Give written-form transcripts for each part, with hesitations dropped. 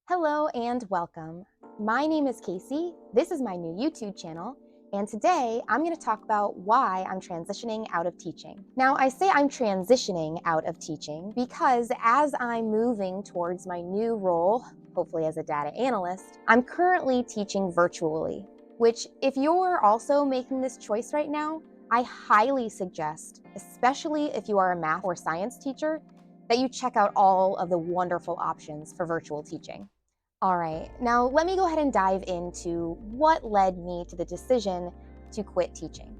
Hello and welcome. My name is Casey. This is my new YouTube channel, and today I'm going to talk about why I'm transitioning out of teaching. Now, I say I'm transitioning out of teaching because as I'm moving towards my new role, hopefully as a data analyst, I'm currently teaching virtually, which if you're also making this choice right now, I highly suggest, especially if you are a math or science teacher, that you check out all of the wonderful options for virtual teaching. All right, now let me go ahead and dive into what led me to the decision to quit teaching.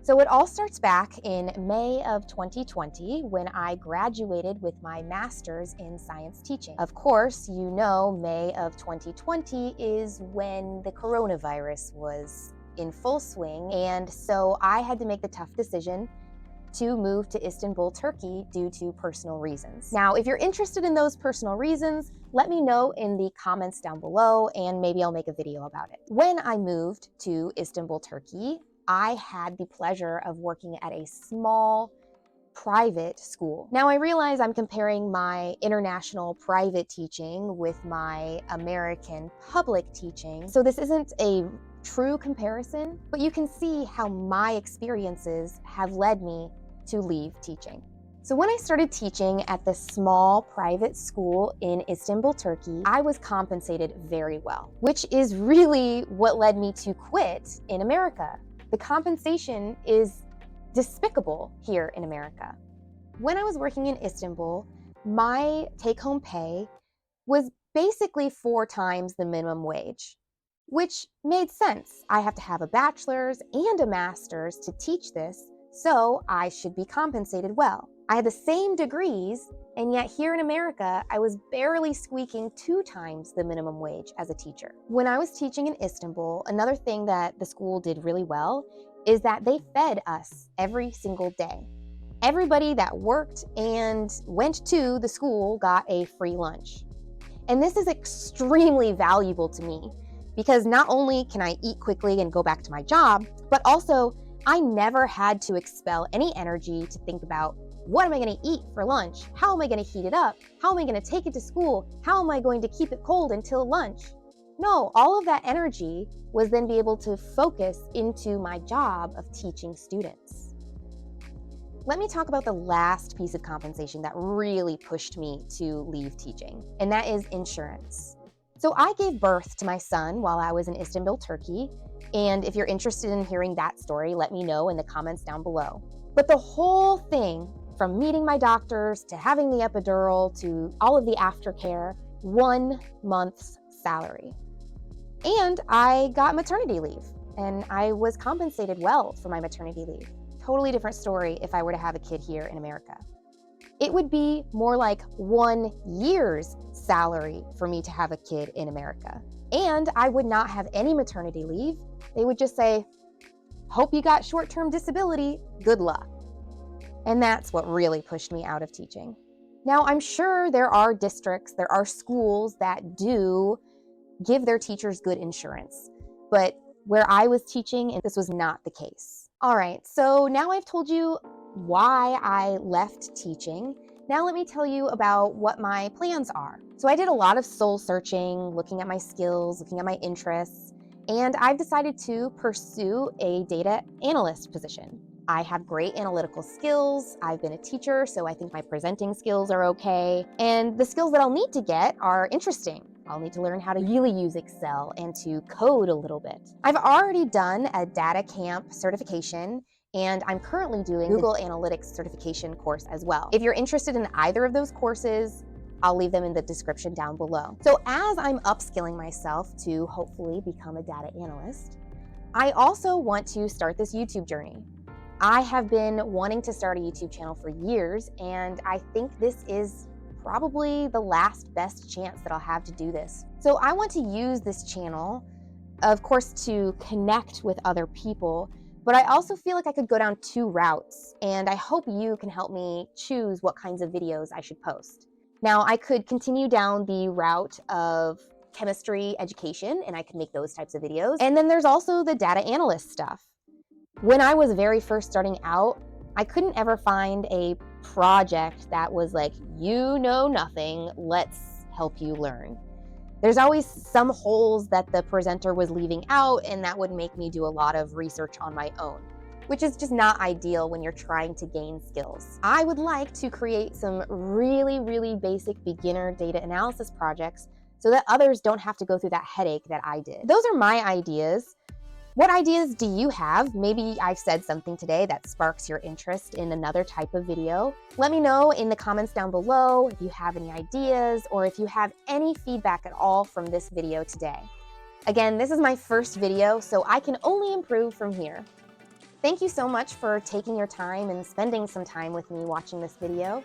So it all starts back in May of 2020 when I graduated with my master's in science teaching. Of course, you know, May of 2020 is when the coronavirus was in full swing, and so I had to make the tough decision to move to Istanbul, Turkey due to personal reasons. Now, if you're interested in those personal reasons, let me know in the comments down below and maybe I'll make a video about it. When I moved to Istanbul, Turkey, I had the pleasure of working at a small private school. Now I realize I'm comparing my international private teaching with my American public teaching, so this isn't a true comparison, but you can see how my experiences have led me to leave teaching. So when I started teaching at this small private school in Istanbul, Turkey, I was compensated very well, which is really what led me to quit in America. The compensation is despicable here in America. When I was working in Istanbul, my take-home pay was basically 4 times the minimum wage, which made sense. I have to have a bachelor's and a master's to teach this, so I should be compensated well. I had the same degrees, and yet here in America, I was barely squeaking 2 times the minimum wage as a teacher. When I was teaching in Istanbul, another thing that the school did really well is that they fed us every single day. Everybody that worked and went to the school got a free lunch. And this is extremely valuable to me because not only can I eat quickly and go back to my job, but also I never had to expel any energy to think about what am I going to eat for lunch? How am I going to heat it up? How am I going to take it to school? How am I going to keep it cold until lunch? No, all of that energy was then be able to focus into my job of teaching students. Let me talk about the last piece of compensation that really pushed me to leave teaching, and that is insurance. So I gave birth to my son while I was in Istanbul, Turkey, and if you're interested in hearing that story, let me know in the comments down below. But the whole thing, from meeting my doctors to having the epidural to all of the aftercare, 1 month's salary. And I got maternity leave, and I was compensated well for my maternity leave. Totally different story if I were to have a kid here in America. It would be more like 1 year's salary for me to have a kid in America. And I would not have any maternity leave. They would just say, hope you got short-term disability, good luck. And that's what really pushed me out of teaching. Now, I'm sure there are districts, there are schools that do give their teachers good insurance, but where I was teaching, this was not the case. All right, so now I've told you why I left teaching. Now let me tell you about what my plans are. So I did a lot of soul searching, looking at my skills, looking at my interests, and I've decided to pursue a data analyst position. I have great analytical skills. I've been a teacher, so I think my presenting skills are okay. And the skills that I'll need to get are interesting. I'll need to learn how to really use Excel and to code a little bit. I've already done a Datacamp certification, and I'm currently doing Google Analytics certification course as well. If you're interested in either of those courses, I'll leave them in the description down below. So as I'm upskilling myself to hopefully become a data analyst, I also want to start this YouTube journey. I have been wanting to start a YouTube channel for years, and I think this is probably the last best chance that I'll have to do this. So I want to use this channel, of course, to connect with other people, but I also feel like I could go down 2 routes, and I hope you can help me choose what kinds of videos I should post. Now, I could continue down the route of chemistry education, and I could make those types of videos. And then there's also the data analyst stuff. When I was very first starting out, I couldn't ever find a project that was like, you know nothing, let's help you learn. There's always some holes that the presenter was leaving out, and that would make me do a lot of research on my own, which is just not ideal when you're trying to gain skills. I would like to create some really basic beginner data analysis projects so that others don't have to go through that headache that I did. Those are my ideas. What ideas do you have? Maybe I've said something today that sparks your interest in another type of video. Let me know in the comments down below if you have any ideas or if you have any feedback at all from this video today. Again, this is my first video, so I can only improve from here. Thank you so much for taking your time and spending some time with me watching this video.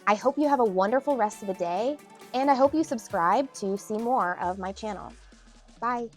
I hope you have a wonderful rest of the day, and I hope you subscribe to see more of my channel. Bye.